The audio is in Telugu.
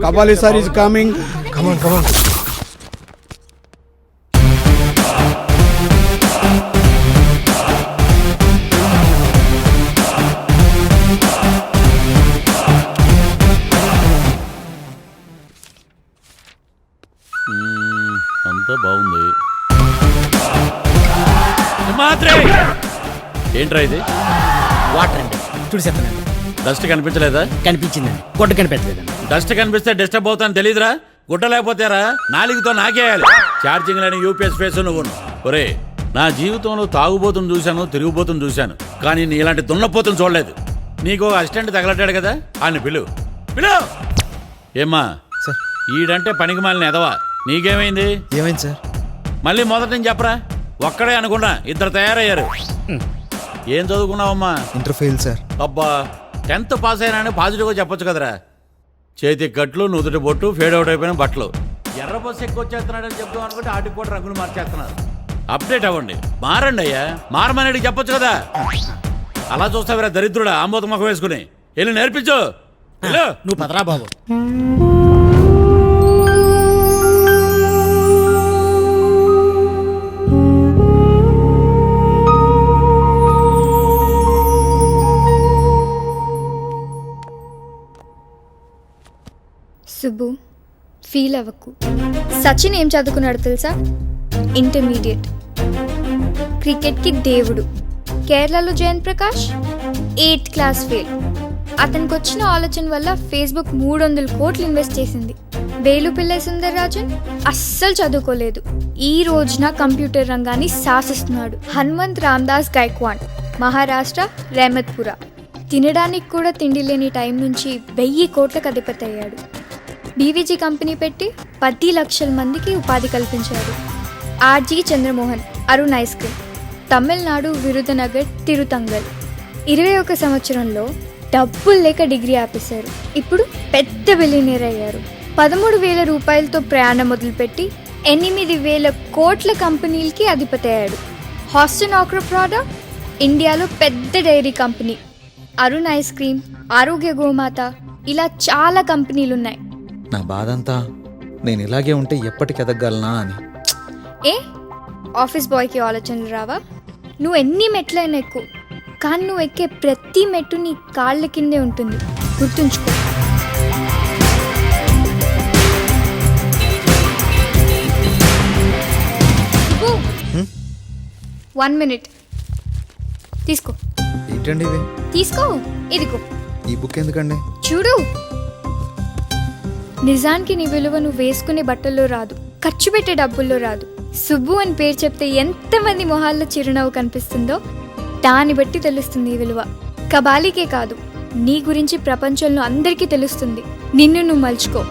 Kabali sir is coming. Come on. అంతా బాగుంది. ఏంట్రా ఇది? వాటర్ అండి, చూసేస్తానండి. డస్ట్ కనిపించలేదా? కనిపించిందండి, గుడ్డ కనిపించలేదండి. డస్ట్ కనిపిస్తే డిస్టర్బ్ అవుతాను తెలీదురా? గుడ్డ లేకపోతేరా నాలుగుతో నాకేయాలి. ఛార్జింగ్ లేని యూపీఎస్ ఫేస్ నువ్వు. ఒరే, నా జీవితంలో తాగుబోతుని చూశాను, తిరిగిపోతుని చూశాను, కానీ నీ ఇలాంటి దున్నపోతుని చూడలేదు. నీకు అసిస్టెంట్ తగలట్టాడు కదా, ఆయన పిలు. ఏమ్మా సార్, ఈడంటే పనికి మాలిన ఎదవా. నీకేమైంది? ఏమైంది సార్? మళ్ళీ మొదటి నుంచి చెప్పరా. ఒక్కడే అనుకున్నా, ఇద్దరు తయారయ్యారు. ఏం చదువుకున్నావమ్మా? Inter fail sir. అబ్బా, 10th పాస్ అయినా పాజిటివ్గా చెప్పొచ్చు కదరా. చేతి కట్లు, నుదుటి బొట్టు, ఫేడ్ అవుట్ అయిపోయిన బట్టలు. ఎర్ర బస్సు ఎక్కువ వచ్చేస్తున్నాడని చెప్తాం అనుకుంటే ఆటికి కూడా రంగులు మార్చేస్తున్నారు. అప్డేట్ అవ్వండి, మారండి అయ్యా. మారమనేది చెప్పొచ్చు కదా. అలా చూస్తావురా దరిద్రుడా, ఆమోద ముఖం వేసుకుని. వెళ్ళి నేర్పించు. నువ్వు పదరా బాబు. సుబ్బు, ఫీల్ అవ్వకు. సచిన్ ఏం చదువుకున్నాడు తెలుసా? ఇంటర్మీడియట్. క్రికెట్కి దేవుడు. కేరళలో Jayan Prakash 8th class fail. అతనికి వచ్చిన ఆలోచన వల్ల ఫేస్బుక్ 300 కోట్లు ఇన్వెస్ట్ చేసింది. వేలుపిల్లై సుందరరాజన్ అస్సలు చదువుకోలేదు, ఈ రోజున కంప్యూటర్ రంగాన్ని శాసిస్తున్నాడు. హనుమంత్ రామ్దాస్ గైక్వాడ్, మహారాష్ట్ర, రెహమత్పురా. తినడానికి కూడా తిండి లేని టైం నుంచి 1000 కోట్లకు అధిపతి అయ్యాడు. బీవీజీ కంపెనీ పెట్టి 10 లక్షల మందికి ఉపాధి కల్పించాడు. R G Chandramohan, Arun ice cream, Tamil Nadu, Virudhunagar, Tiruthangal. 21 సంవత్సరంలో డబ్బులు లేక డిగ్రీ ఆపేశారు. ఇప్పుడు పెద్ద బిలియనీర్ అయ్యారు. 13,000 రూపాయలతో ప్రయాణం మొదలుపెట్టి 8,000 కోట్ల కంపెనీలకి అధిపతి అయ్యాడు. హాస్టన్ ఆక్రోప్రాడా ఇండియాలో పెద్ద dairy company. Arun ice cream, ఆరోగ్య గోమాత, ఇలా చాలా కంపెనీలున్నాయి. నా బాధ అంతా నేను ఇలాగే ఉంటే ఎప్పటికి ఎదగలనా అని. ఏ ఆఫీస్ బాయ్కి ఆలోచనలు రావా? నువ్వు ఎన్ని మెట్లైనా ఎక్కు, కానీ నువ్వు ఎక్కే ప్రతి మెట్టు నీ కాళ్ళ కిందే ఉంటుంది, గుర్తుంచుకో. 1 minute తీసుకో. ఏంటండి ఇవి? తీసుకో, ఇదిగో. ఈ బుక్ ఎందుకండి? చూడు, నిజానికి నీ విలువ నువ్వు వేసుకునే బట్టల్లో రాదు, ఖర్చు పెట్టే డబ్బుల్లో రాదు. సుబ్బు అని పేరు చెప్తే ఎంతమంది మొహాల్లో చిరునవ్వు కనిపిస్తుందో దాన్ని బట్టి తెలుస్తుంది ఈ విలువ. కబాలీకే కాదు, నీ గురించి ప్రపంచంలో అందరికీ తెలుస్తుంది. నిన్ను నువ్వు మలుచుకో.